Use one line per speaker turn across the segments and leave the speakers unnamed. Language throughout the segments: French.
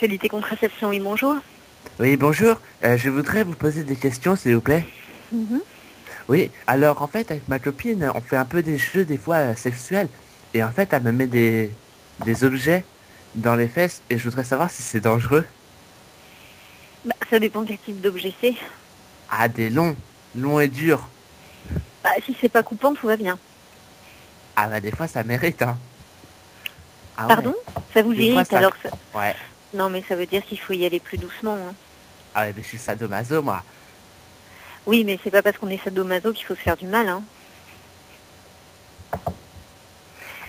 Sexualité Contraception, oui, bonjour.
Oui, bonjour. Je voudrais vous poser des questions, s'il vous plaît.
Mhm.
Oui, alors en fait, avec ma copine, on fait un peu des jeux des fois sexuels. Et en fait, elle me met des objets dans les fesses et je voudrais savoir si c'est dangereux.
Bah, ça dépend quel type d'objet c'est.
Ah, des longs, longs et durs.
Bah, si c'est pas coupant, tout va bien.
Ah bah des fois, ça mérite, hein. Ah
Pardon?
ouais,
Ça vous
des fois,
irrite
ça...
alors
Ouais.
Non, mais ça veut dire qu'il faut y aller plus doucement, hein.
Ah ouais, mais je suis sadomaso, moi.
Oui, mais c'est pas parce qu'on est sadomaso qu'il faut se faire du mal, hein.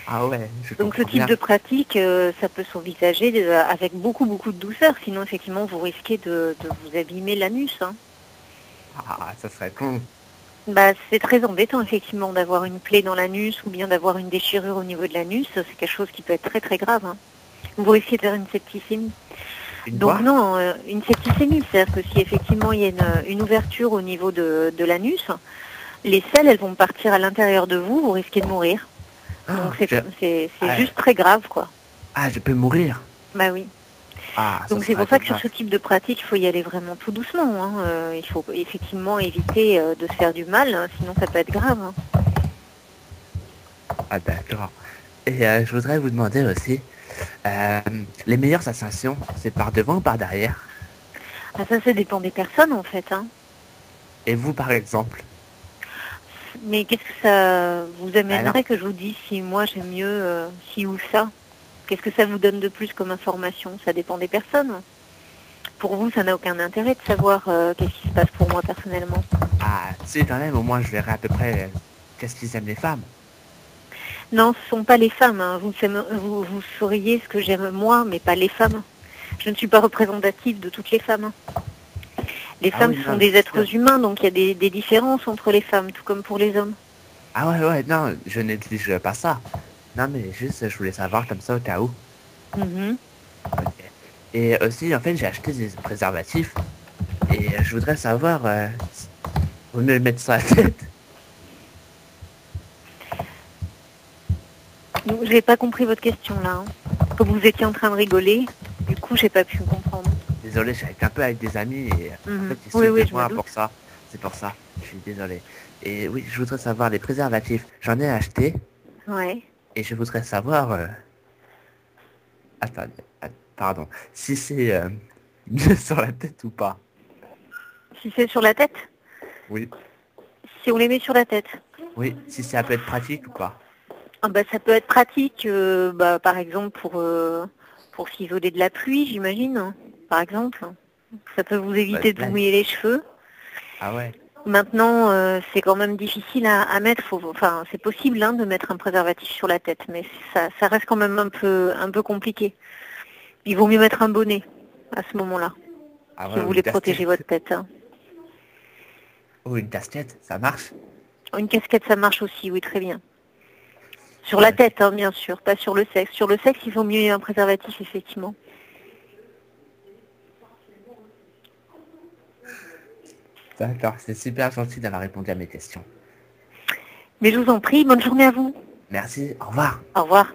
Ah ouais, je
Donc ce
comprends
type
bien.
de pratique, ça peut s'envisager avec beaucoup, beaucoup de douceur. Sinon, effectivement, vous risquez de vous abîmer l'anus, hein.
Ah, ça serait con.
Bah, c'est très embêtant, effectivement, d'avoir une plaie dans l'anus ou bien d'avoir une déchirure au niveau de l'anus. C'est quelque chose qui peut être très, très grave, hein. Vous risquez de faire une septicémie.
Une
Donc
quoi?
non, une septicémie, c'est-à-dire que si effectivement il y a une ouverture au niveau de l'anus, les selles, elles vont partir à l'intérieur de vous, vous risquez de mourir. Donc
Ah,
c'est
ah,
juste très grave, quoi.
ah, je peux mourir.
Bah oui.
Ah, ça
Donc c'est
serait
pour ça que sur ce
dommage.
type de pratique, il faut y aller vraiment tout doucement, hein. Il faut effectivement éviter de se faire du mal, hein, sinon ça peut être grave, hein.
Ah, d'accord. Et je voudrais vous demander aussi, euh, les meilleures sensations, c'est par devant ou par derrière?
Ah, ça dépend des personnes en fait, hein.
Et vous, par exemple?
Mais qu'est-ce que ça vous
Alors,
amènerait que je vous dise si moi j'aime mieux ci ou ça? Qu'est-ce que ça vous donne de plus comme information? Ça dépend des personnes. Pour vous, ça n'a aucun intérêt de savoir qu'est-ce qui se passe pour moi personnellement.
ah, si quand même, au moins je verrai à peu près qu'est-ce qu'ils aiment les femmes.
Non, ce ne sont pas les femmes, hein. Vous sauriez ce que j'aime moi, mais pas les femmes. Je ne suis pas représentative de toutes les femmes, hein. Les
Ah
femmes
oui,
sont
non,
des
c'est sûr.
êtres humains, donc il y a des différences entre les femmes, tout comme pour les hommes.
Ah ouais, ouais, non, je néglige pas ça. Non, mais juste, je voulais savoir comme ça au cas où.
Mhm.
Ok. Et aussi, en fait, j'ai acheté des préservatifs et je voudrais savoir, vous me le mettre sur la tête?
Donc, j'ai pas compris votre question là, hein. Comme vous étiez en train de rigoler, du coup, j'ai pas pu comprendre.
Désolé, j'étais un peu avec des amis et en
Mhm.
fait, ils se
Oui,
foutent
oui,
de
je me
moi
doute.
pour ça. C'est pour ça. Je suis désolé. Et oui, je voudrais savoir les préservatifs. J'en ai acheté
Ouais.
et je voudrais savoir. Attendez, pardon. Si c'est mieux sur la tête ou pas.
Si c'est sur la tête?
Oui.
Si on les met sur la tête.
Oui, si ça peut être pratique ou pas.
Ah bah, ça peut être pratique, bah, par exemple, pour s'isoler de la pluie, j'imagine, hein, par exemple. Ça peut vous
Bah,
éviter de vous mouiller les cheveux.
ah ouais.
Maintenant, c'est quand même difficile à mettre. Enfin, c'est possible, hein, de mettre un préservatif sur la tête, mais ça reste quand même un peu compliqué. Il vaut mieux mettre un bonnet à ce moment-là,
Ah
si
ouais,
vous
ou une
voulez protéger votre
casquette.
tête, hein.
Ou une casquette, ça marche.
Une casquette, ça marche aussi, oui, très bien. Sur la
Ok.
tête, hein, bien sûr, pas sur le sexe. Sur le sexe, il vaut mieux un préservatif, effectivement.
D'accord, c'est super gentil d'avoir répondu à mes questions.
Mais je vous en prie, bonne journée à vous.
Merci, au revoir.
Au revoir.